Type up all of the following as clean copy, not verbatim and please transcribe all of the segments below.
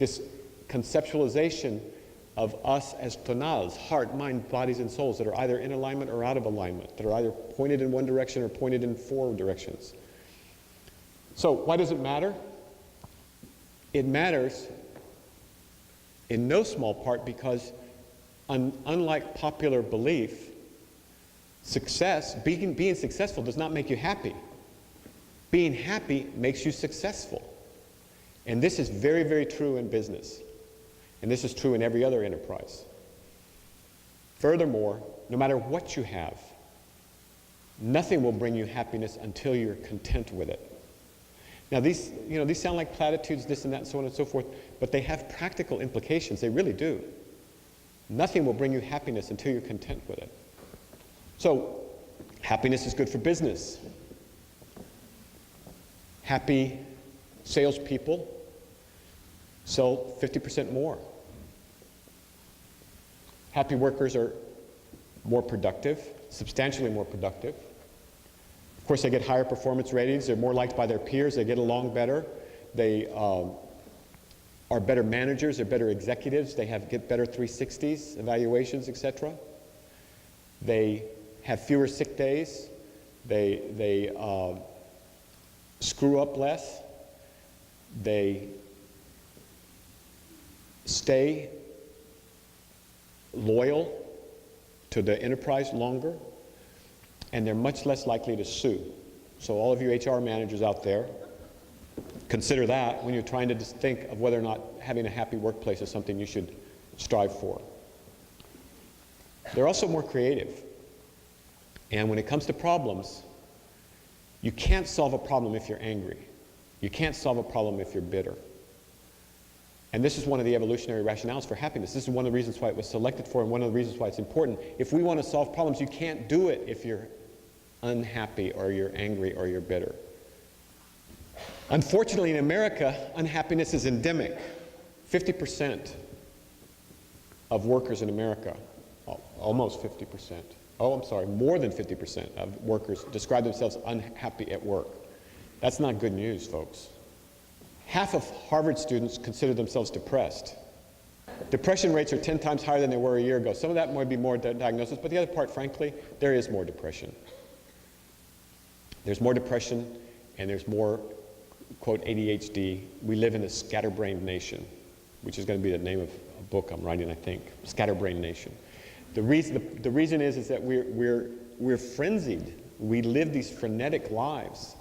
This conceptualization of us as tonals, heart, mind, bodies, and souls that are either in alignment or out of alignment, that are either pointed in one direction or pointed in 4 directions. So why does it matter? It matters in no small part because unlike popular belief, being successful does not make you happy. Being happy makes you successful. And this is very, very true in business. And this is true in every other enterprise. Furthermore, no matter what you have, nothing will bring you happiness until you're content with it. Now these sound like platitudes, this and that, and so on and so forth, but they have practical implications. They really do. Nothing will bring you happiness until you're content with it. So, happiness is good for business. Happy salespeople sell 50% more. Happy workers are more productive, substantially more productive. Of course, they get higher performance ratings. They're more liked by their peers. They get along better. They are better managers. They're better executives. They get better 360s, evaluations, etc. They have fewer sick days. They screw up less. They stay loyal to the enterprise longer, and they're much less likely to sue. So all of you HR managers out there, consider that when you're trying to just think of whether or not having a happy workplace is something you should strive for. They're also more creative. And when it comes to problems, you can't solve a problem if you're angry. You can't solve a problem if you're bitter. And this is one of the evolutionary rationales for happiness. This is one of the reasons why it was selected for and one of the reasons why it's important. If we want to solve problems, you can't do it if you're unhappy or you're angry or you're bitter. Unfortunately, in America, unhappiness is endemic. 50% of workers in America, almost 50%, more than 50% of workers describe themselves unhappy at work. That's not good news, folks. Half of Harvard students consider themselves depressed. Depression rates are 10 times higher than they were a year ago. Some of that might be more diagnosis, but the other part, frankly, there is more depression. There's more depression, and there's more, quote, ADHD. We live in a scatterbrained nation, which is going to be the name of a book I'm writing, I think, Scatterbrained Nation. The reason is that we're frenzied. We live these frenetic lives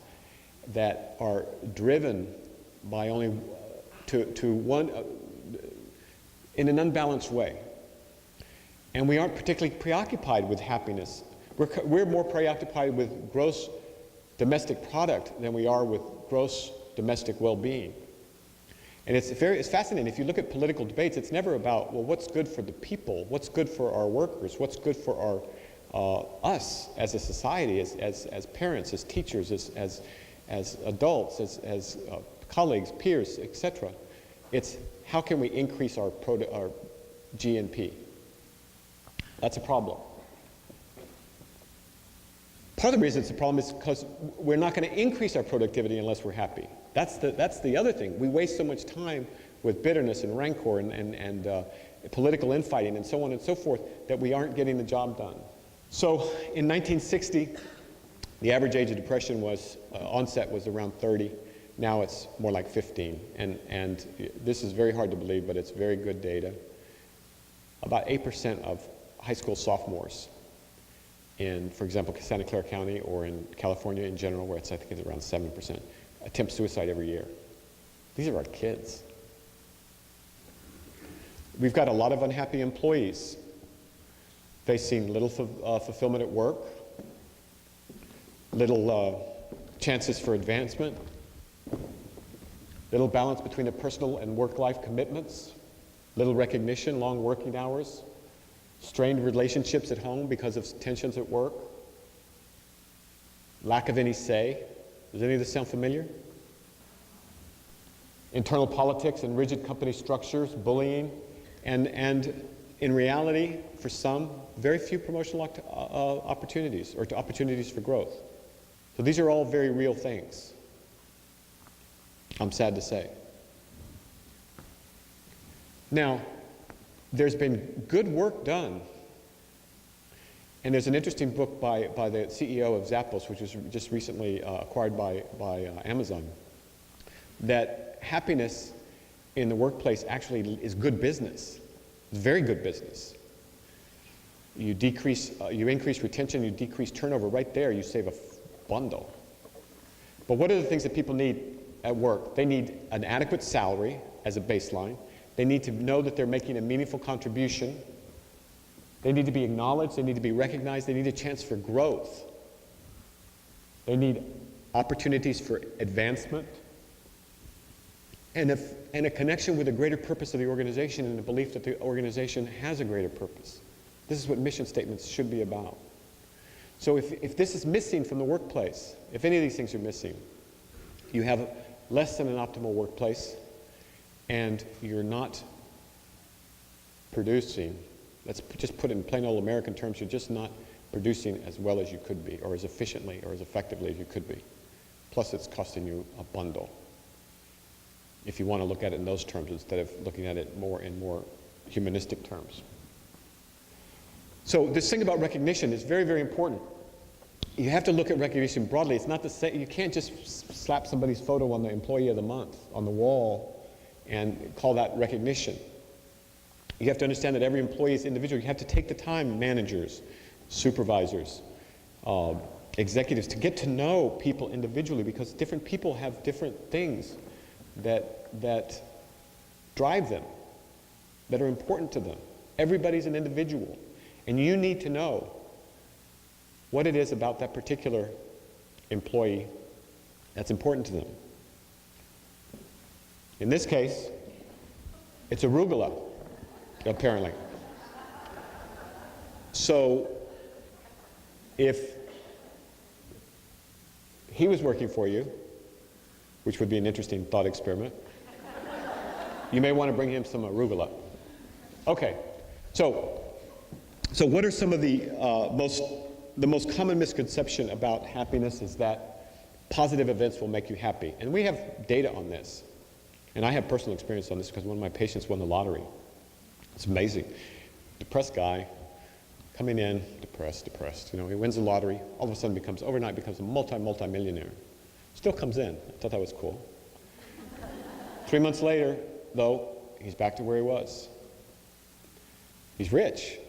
that are driven by only to one in an unbalanced way, and we aren't particularly preoccupied with happiness. We're more preoccupied with gross domestic product than we are with gross domestic well-being. And it's fascinating. If you look at political debates, it's never about, well, what's good for the people, what's good for our workers, what's good for our us as a society, as parents, as teachers, as adults, as colleagues, peers, etc. It's how can we increase our GNP? That's a problem. Part of the reason it's a problem is because we're not going to increase our productivity unless we're happy. That's the other thing. We waste so much time with bitterness and rancor and political infighting and so on and so forth that we aren't getting the job done. So in 1960, the average age of depression onset was around 30. Now it's more like 15. And this is very hard to believe, but it's very good data. About 8% of high school sophomores in, for example, Santa Clara County or in California in general, where I think it's around 7%, attempt suicide every year. These are our kids. We've got a lot of unhappy employees facing little fulfillment at work, little chances for advancement, little balance between the personal and work-life commitments, little recognition, long working hours, strained relationships at home because of tensions at work, lack of any say. Does any of this sound familiar? Internal politics and rigid company structures, bullying, and in reality, for some, very few promotional opportunities or opportunities for growth. So these are all very real things, I'm sad to say. Now, there's been good work done, and there's an interesting book by the CEO of Zappos, which was just recently acquired by Amazon, that happiness in the workplace actually is good business. It's very good business. You increase retention, you decrease turnover. Right there, you save a bundle. But what are the things that people need at work? They need an adequate salary as a baseline. They need to know that they're making a meaningful contribution. They need to be acknowledged. They need to be recognized. They need a chance for growth. They need opportunities for advancement. And a connection with a greater purpose of the organization and the belief that the organization has a greater purpose. This is what mission statements should be about. So if this is missing from the workplace, if any of these things are missing, you have less than an optimal workplace, and you're not producing, let's just put it in plain old American terms, you're just not producing as well as you could be, or as efficiently or as effectively as you could be. Plus it's costing you a bundle, if you want to look at it in those terms instead of looking at it in more humanistic terms. So this thing about recognition is very, very important. You have to look at recognition broadly. It's not the same. You can't just slap somebody's photo on the Employee of the Month on the wall and call that recognition. You have to understand that every employee is individual. You have to take the time, managers, supervisors, executives, to get to know people individually, because different people have different things that drive them, that are important to them. Everybody's an individual, and you need to know what it is about that particular employee that's important to them. In this case, it's arugula, apparently. So if he was working for you, which would be an interesting thought experiment, you may want to bring him some arugula. Okay, so what are some of the most common misconception about happiness is that positive events will make you happy. And we have data on this. And I have personal experience on this because one of my patients won the lottery. It's amazing. Depressed guy, coming in, depressed. You know, he wins the lottery, all of a sudden overnight becomes a multi-millionaire. Still comes in. I thought that was cool. 3 months later, though, he's back to where he was. He's rich,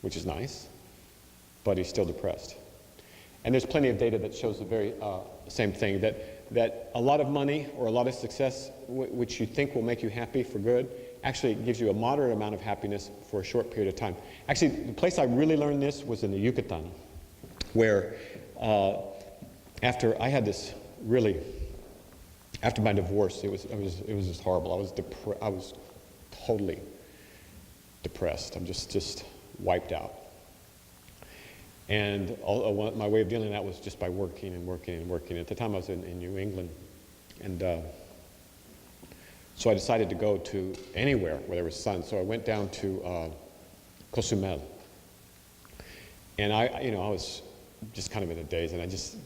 which is nice, but he's still depressed. And there's plenty of data that shows the very same thing, that a lot of money or a lot of success, which you think will make you happy for good, actually gives you a moderate amount of happiness for a short period of time. Actually, the place I really learned this was in the Yucatan, where after I had this really, after my divorce, it was just horrible. I was totally depressed. I'm just wiped out. And my way of dealing with that was just by working. At the time I was in New England. And so I decided to go to anywhere where there was sun. So I went down to Cozumel. And I was just kind of in a daze, and I just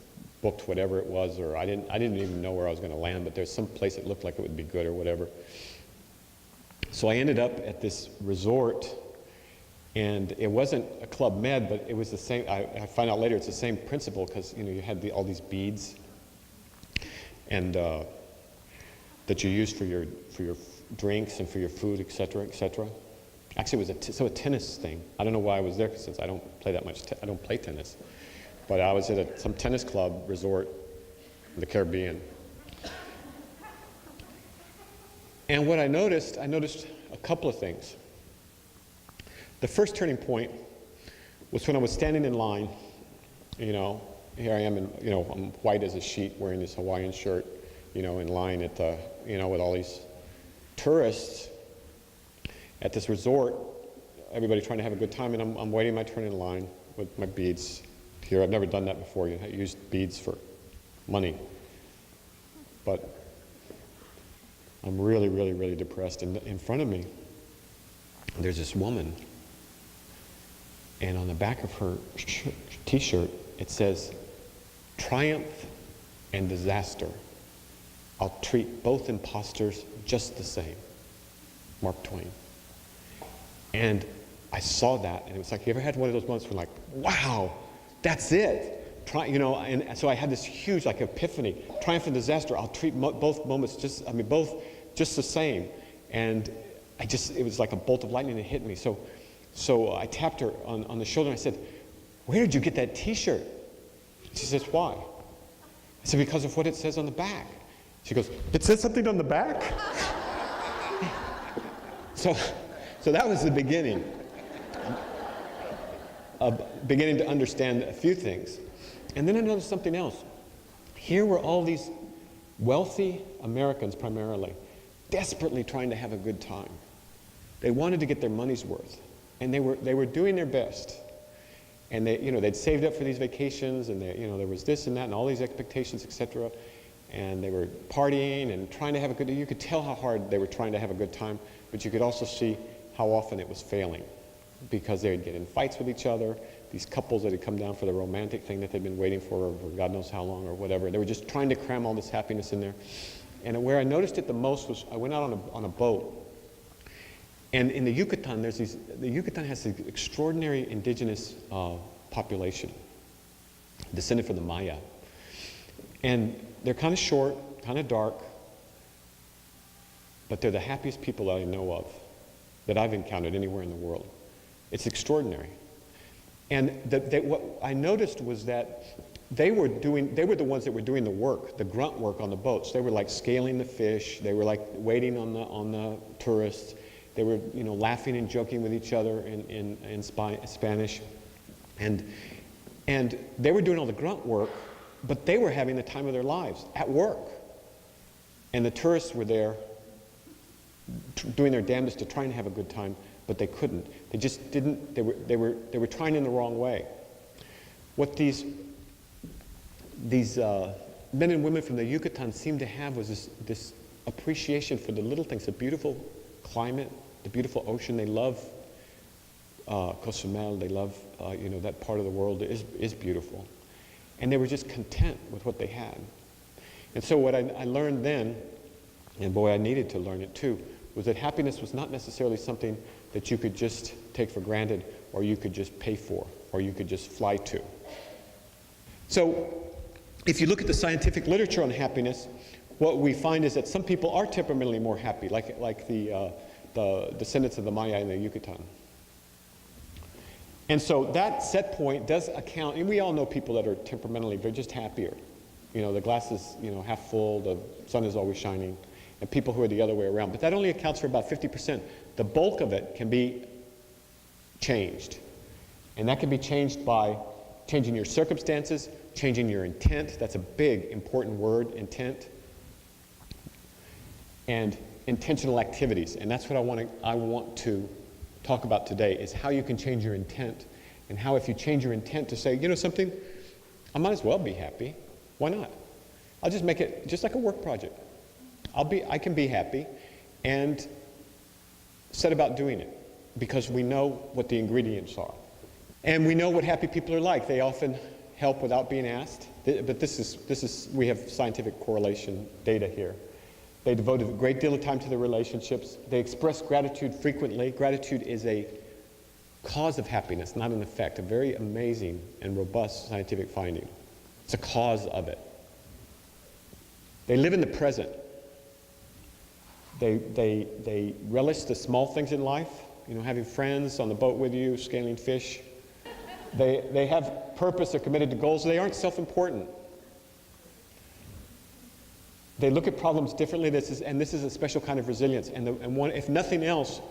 booked whatever it was, or I didn't even know where I was going to land, but there's some place that looked like it would be good or whatever. So I ended up at this resort. And it wasn't a Club Med, but it was the same. I found out later it's the same principle, because you had all these beads, and that you use for your drinks and for your food, etc., etc. Actually, it was a tennis thing. I don't know why I was there, since I don't play that much. I don't play tennis, but I was at some tennis club resort in the Caribbean. And what I noticed a couple of things. The first turning point was when I was standing in line. Here I am, I'm white as a sheet, wearing this Hawaiian shirt, in line at the, with all these tourists at this resort, everybody trying to have a good time, and I'm waiting my turn in line with my beads here. I've never done that before. I used beads for money. But I'm really, really, really depressed. And in front of me, there's this woman. And on the back of her t-shirt, it says, "Triumph and disaster. I'll treat both imposters just the same." Mark Twain. And I saw that, and it was like, you ever had one of those moments where like, wow, that's it? And so I had this huge like epiphany, triumph and disaster. I'll treat both moments both just the same. And it was like a bolt of lightning that hit me. So I tapped her on the shoulder and I said, where did you get that t-shirt? She says, why? I said, because of what it says on the back. She goes, it says something on the back? So that was the beginning of beginning to understand a few things. And then I noticed something else. Here were all these wealthy Americans primarily, desperately trying to have a good time. They wanted to get their money's worth, and they were doing their best. And they'd saved up for these vacations, and there was this and that, and all these expectations, etc. And they were partying and trying to have a good. You could tell how hard they were trying to have a good time, but you could also see how often it was failing, because they'd get in fights with each other. These couples that had come down for the romantic thing that they'd been waiting for God knows how long or whatever. They were just trying to cram all this happiness in there. And where I noticed it the most was I went out on a boat. And in the Yucatan, the Yucatan has an extraordinary indigenous population, descended from the Maya. And they're kind of short, kind of dark, but they're the happiest people that I know of, that I've encountered anywhere in the world. It's extraordinary. And what I noticed was that they were the ones that were doing the work, the grunt work on the boats. They were like scaling the fish. They were like waiting on the tourists. They were, laughing and joking with each other in Spanish. And they were doing all the grunt work, but they were having the time of their lives at work. And the tourists were there doing their damnedest to try and have a good time, but they couldn't. They just didn't. They were trying in the wrong way. What these men and women from the Yucatan seemed to have was this appreciation for the little things, the beautiful climate, the beautiful ocean. They love Cozumel. They love that part of the world is beautiful, and they were just content with what they had. And so what I learned then, and boy, I needed to learn it too, was that happiness was not necessarily something that you could just take for granted, or you could just pay for, or you could just fly to. So if you look at the scientific literature on happiness, what we find is that some people are temperamentally more happy, like the descendants of the Maya in the Yucatan. And so that set point does account, and we all know people that are temperamentally, they're just happier. The glass is half full, the sun is always shining, and people who are the other way around. But that only accounts for about 50%. The bulk of it can be changed. And that can be changed by changing your circumstances, changing your intent. That's a big, important word, intent. And intentional activities. And that's what I want to talk about today, is how you can change your intent, and how if you change your intent to say, something, I might as well be happy. Why not? I'll just make it just like a work project. I can be happy, and set about doing it, because we know what the ingredients are. And we know what happy people are like. They often help without being asked. But we have scientific correlation data here. They devote a great deal of time to their relationships. They express gratitude frequently. Gratitude is a cause of happiness, not an effect. A very amazing and robust scientific finding. It's a cause of it. They live in the present. They relish the small things in life, having friends on the boat with you, scaling fish. They have purpose, they're committed to goals. They aren't self-important. They look at problems differently. This is a special kind of resilience. And one, if nothing else,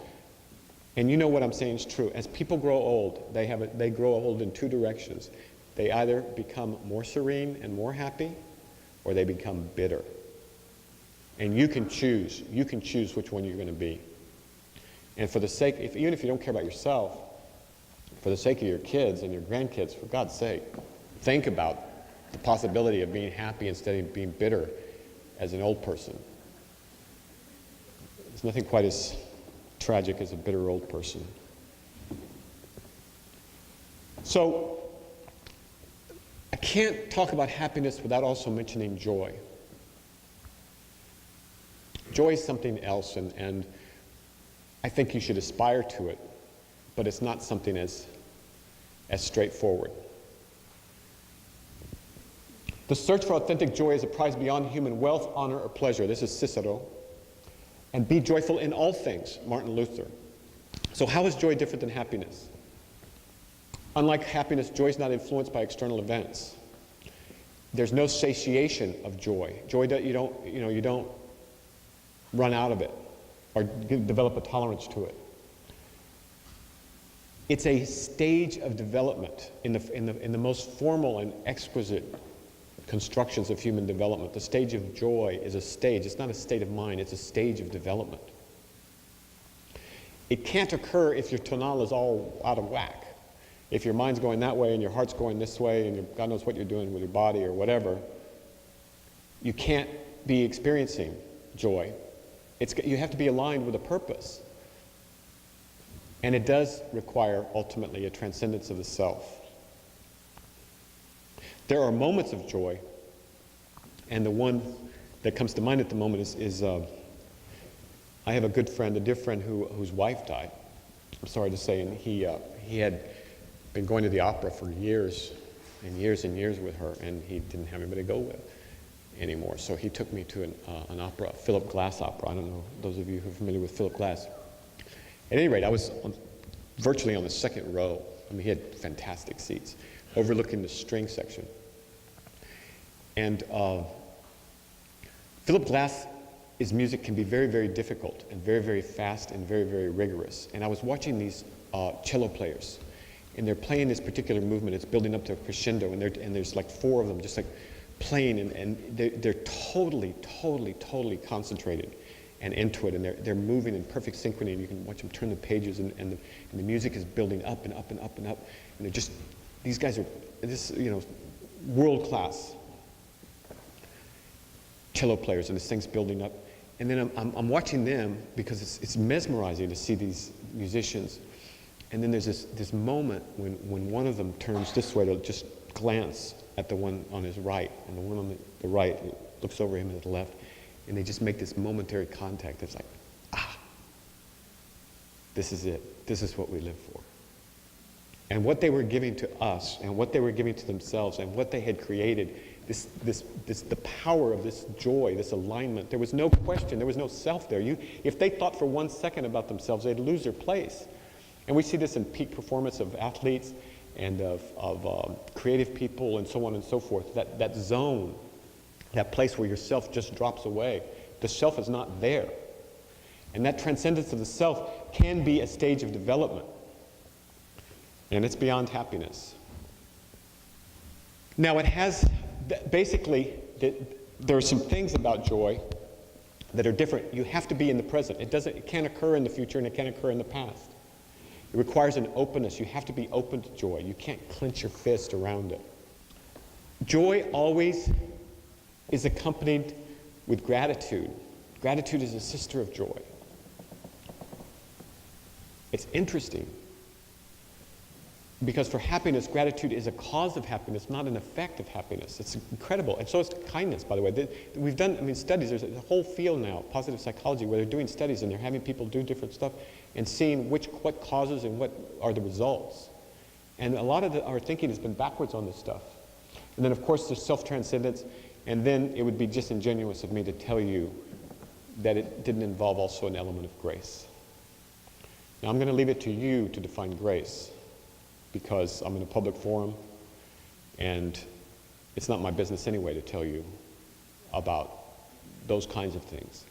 and you know what I'm saying is true, as people grow old, they grow old in two directions. They either become more serene and more happy, or they become bitter. And you can choose which one you're going to be. And for the sake, even if you don't care about yourself, for the sake of your kids and your grandkids, for God's sake, think about the possibility of being happy instead of being bitter as an old person. There's nothing quite as tragic as a bitter old person. So, I can't talk about happiness without also mentioning joy. Joy is something else, and I think you should aspire to it, but it's not something as straightforward. The search for authentic joy is a prize beyond human wealth, honor, or pleasure. This is Cicero. And be joyful in all things, Martin Luther. So how is joy different than happiness? Unlike happiness, joy is not influenced by external events. There's no satiation of joy. Joy, you don't run out of it or develop a tolerance to it. It's a stage of development in the most formal and exquisite constructions of human development. The stage of joy is a stage. It's not a state of mind. It's a stage of development. It can't occur if your tonal is all out of whack. If your mind's going that way and your heart's going this way and God knows what you're doing with your body or whatever, you can't be experiencing joy. You have to be aligned with a purpose. And it does require, ultimately, a transcendence of the self. There are moments of joy, and the one that comes to mind at the moment is I have a good friend, a dear friend whose wife died, I'm sorry to say, and he had been going to the opera for years and years and years with her, and he didn't have anybody to go with anymore. So he took me to an opera, Philip Glass opera. I don't know, those of you who are familiar with Philip Glass. At any rate, I was virtually on the second row. I mean, he had fantastic seats, overlooking the string section. And Philip Glass's music can be very, very difficult and very, very fast and very, very rigorous. And I was watching these cello players, and they're playing this particular movement. It's building up to a crescendo, and there's like 4 of them just like playing, and they're totally, totally, totally concentrated and into it, and they're moving in perfect synchrony, and you can watch them turn the pages, and the music is building up and up and up and up, and they're just, these guys are world-class cello players, and this thing's building up, and then I'm watching them because it's mesmerizing to see these musicians, and then there's this moment when one of them turns this way to just glance at the one on his right, and the one on the right looks over him to the left, and they just make this momentary contact. It's like, this is it. This is what we live for. And what they were giving to us, and what they were giving to themselves, and what they had created, the power of this joy, this alignment. There was no question. There was no self there. If they thought for 1 second about themselves, they'd lose their place. And we see this in peak performance of athletes and of creative people and so on and so forth. That zone, that place where your self just drops away. The self is not there. And that transcendence of the self can be a stage of development. And it's beyond happiness. Now it has, basically, there are some things about joy that are different. You have to be in the present. It can't occur in the future, and it can't occur in the past. It requires an openness. You have to be open to joy. You can't clench your fist around it. Joy always is accompanied with gratitude. Gratitude is a sister of joy. It's interesting, because for happiness, gratitude is a cause of happiness, not an effect of happiness. It's incredible. And so is kindness, by the way. We've done studies. There's a whole field now, positive psychology, where they're doing studies and they're having people do different stuff and seeing what causes and what are the results. And a lot of our thinking has been backwards on this stuff. And then, of course, there's self-transcendence. And then it would be disingenuous of me to tell you that it didn't involve also an element of grace. Now, I'm going to leave it to you to define grace, because I'm in a public forum, and it's not my business anyway to tell you about those kinds of things.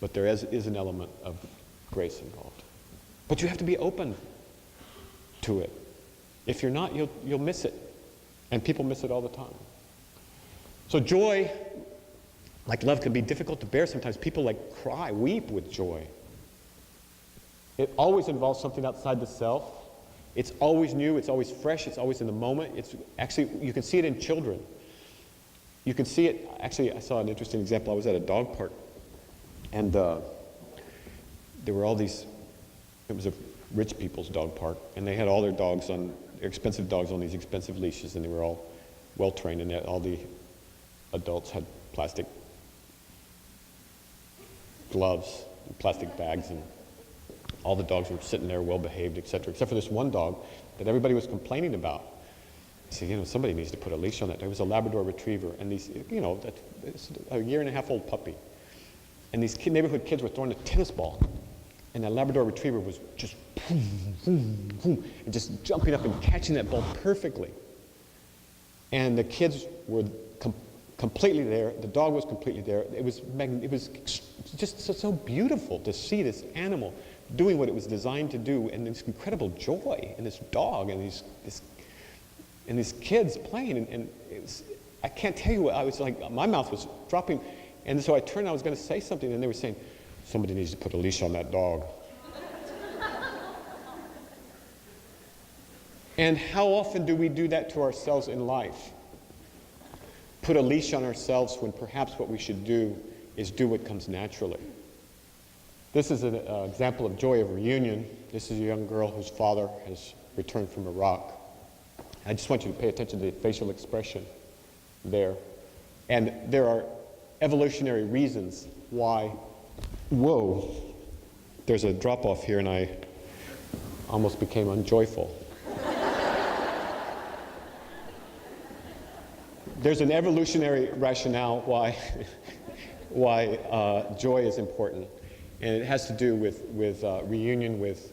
But there is an element of grace involved. But you have to be open to it. If you're not, you'll miss it. And people miss it all the time. So joy, like love, can be difficult to bear sometimes. People cry, weep with joy. It always involves something outside the self. It's always new, it's always fresh, it's always in the moment. It's actually, you can see it in children. You can see it, actually, I saw an interesting example. I was at a dog park, and there were all these, it was a rich people's dog park, and they had all their dogs on, their expensive dogs on these expensive leashes, and they were all well-trained, and all the adults had plastic gloves, and plastic bags, and all the dogs were sitting there well behaved, etc., except for this one dog that everybody was complaining about. I said, you know, somebody needs to put a leash on that. It was a Labrador Retriever, and these, you know, it's a 1.5-year-old puppy. And these neighborhood kids were throwing a tennis ball, and that Labrador Retriever was just boom, boom, boom, and just jumping up and catching that ball perfectly. And the kids were completely there. The dog was completely there. It was just so beautiful to see this animal doing what it was designed to do, and this incredible joy in this dog and these kids playing. And it was, I can't tell you what, I was like, my mouth was dropping. And so I turned, I was going to say something, and they were saying, somebody needs to put a leash on that dog. And how often do we do that to ourselves in life? Put a leash on ourselves when perhaps what we should do is do what comes naturally. This is an example of joy of reunion. This is a young girl whose father has returned from Iraq. I just want you to pay attention to the facial expression there. And there are evolutionary reasons why, whoa, there's a drop-off here and I almost became unjoyful. There's an evolutionary rationale why joy is important, and it has to do with reunion with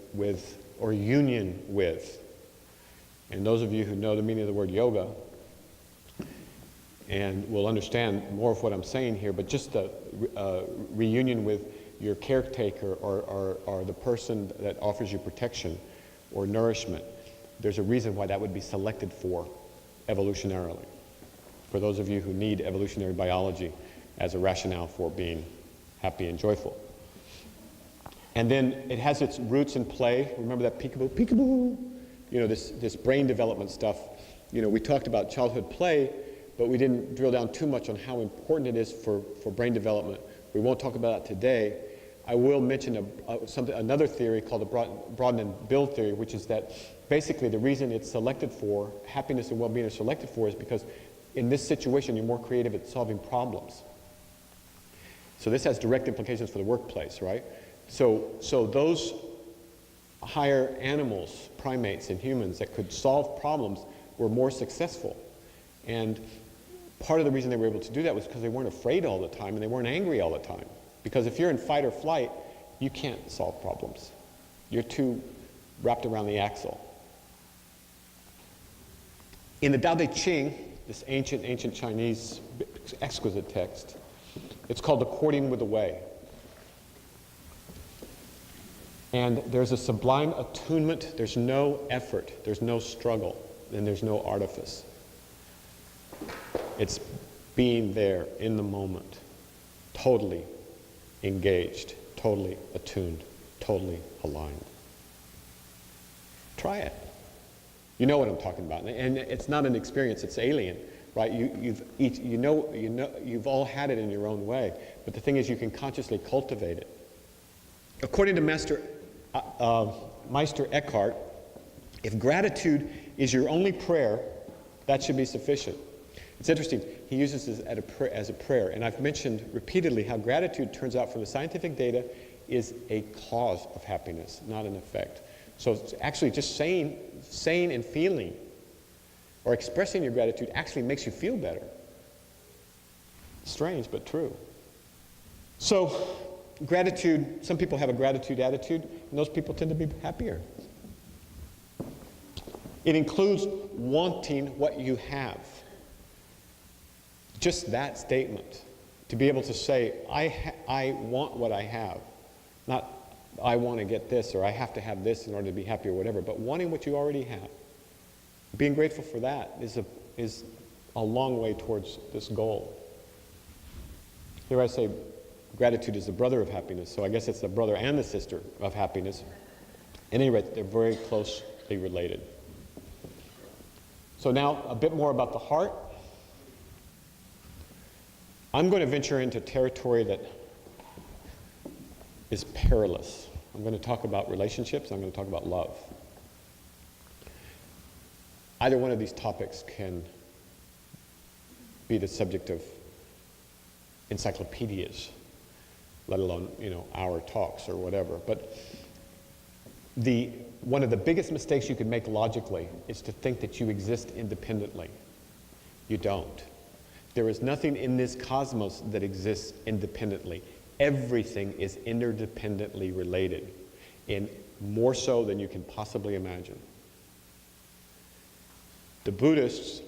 or union with. And those of you who know the meaning of the word yoga and will understand more of what I'm saying here, but just a reunion with your caretaker or the person that offers you protection or nourishment. There's a reason why that would be selected for evolutionarily. For those of you who need evolutionary biology as a rationale for being happy and joyful. And then it has its roots in play. Remember that peekaboo, peekaboo? You know, this brain development stuff. You know, we talked about childhood play, but we didn't drill down too much on how important it is for brain development. We won't talk about that today. I will mention another theory called the broaden and build theory, which is that basically the reason it's selected for, happiness and well-being are selected for, is because in this situation you're more creative at solving problems. So this has direct implications for the workplace, right? So those higher animals, primates and humans that could solve problems were more successful. And part of the reason they were able to do that was because they weren't afraid all the time and they weren't angry all the time. Because if you're in fight or flight, you can't solve problems. You're too wrapped around the axle. In the Tao Te Ching, this ancient Chinese exquisite text, it's called According with the Way. And there's a sublime attunement. There's no effort, there's no struggle, and there's no artifice. It's being there in the moment, totally engaged, totally attuned, totally aligned. Try it. You know what I'm talking about, and it's not an experience; it's alien, right? You've all had it in your own way, but the thing is, you can consciously cultivate it. According to Meister Eckhart, if gratitude is your only prayer, that should be sufficient. It's interesting, he uses this as a prayer, and I've mentioned repeatedly how gratitude turns out from the scientific data is a cause of happiness, not an effect. So it's actually just saying and feeling or expressing your gratitude actually makes you feel better. Strange, but true. So gratitude, some people have a gratitude attitude, and those people tend to be happier. It includes wanting what you have. Just that statement, to be able to say, I want what I have, not I want to get this or I have to have this in order to be happy or whatever, but wanting what you already have. Being grateful for that is a long way towards this goal. Here I say gratitude is the brother of happiness, so I guess it's the brother and the sister of happiness. At any rate, they're very closely related. So now a bit more about the heart. I'm going to venture into territory that is perilous. I'm going to talk about relationships. I'm going to talk about love. Either one of these topics can be the subject of encyclopedias, let alone, our talks or whatever. But One of the biggest mistakes you can make logically is to think that you exist independently. You don't. There is nothing in this cosmos that exists independently. Everything is interdependently related, and more so than you can possibly imagine. The Buddhists,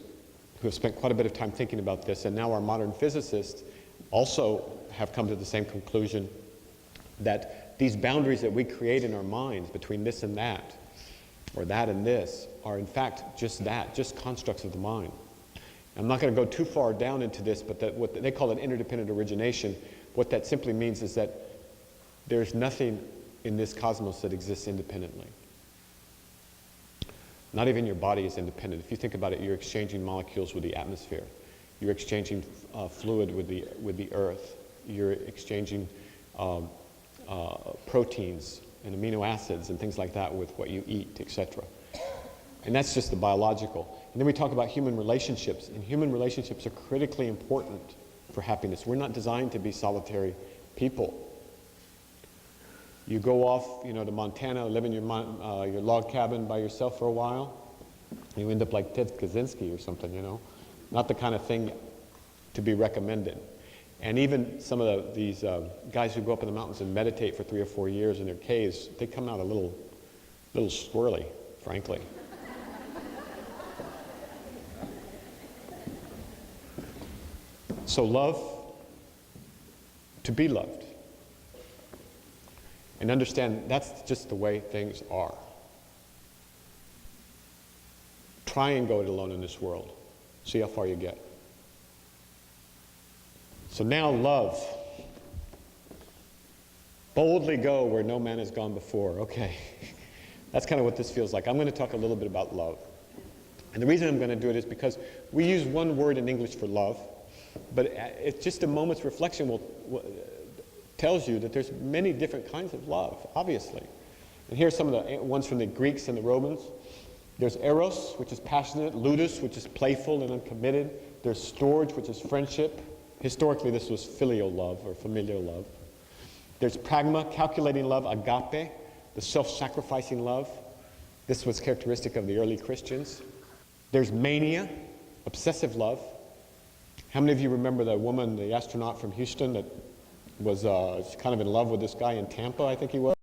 who have spent quite a bit of time thinking about this, and now our modern physicists also have come to the same conclusion that these boundaries that we create in our minds between this and that, or that and this, are in fact just that, just constructs of the mind. I'm not going to go too far down into this, but what they call an interdependent origination, what that simply means is that there's nothing in this cosmos that exists independently. Not even your body is independent. If you think about it, you're exchanging molecules with the atmosphere. You're exchanging fluid with the earth. You're exchanging proteins and amino acids and things like that with what you eat, etc. And that's just the biological. And then we talk about human relationships, and human relationships are critically important for happiness. We're not designed to be solitary people. You go off, to Montana, live in your log cabin by yourself for a while, you end up like Ted Kaczynski or something, Not the kind of thing to be recommended. And even some of these guys who go up in the mountains and meditate for 3 or 4 years in their caves, they come out a little squirrely, frankly. So love, to be loved. And understand that's just the way things are. Try and go it alone in this world. See how far you get. So now love. Boldly go where no man has gone before. Okay. That's kind of what this feels like. I'm going to talk a little bit about love. And the reason I'm going to do it is because we use one word in English for love, but it's just a moment's reflection tells you that there's many different kinds of love, obviously. And here's some of the ones from the Greeks and the Romans. There's eros, which is passionate, ludus, which is playful and uncommitted. There's storge, which is friendship. Historically, this was filial love or familial love. There's pragma, calculating love, agape, the self-sacrificing love. This was characteristic of the early Christians. There's mania, obsessive love. How many of you remember the woman, the astronaut from Houston that was kind of in love with this guy in Tampa, I think he was?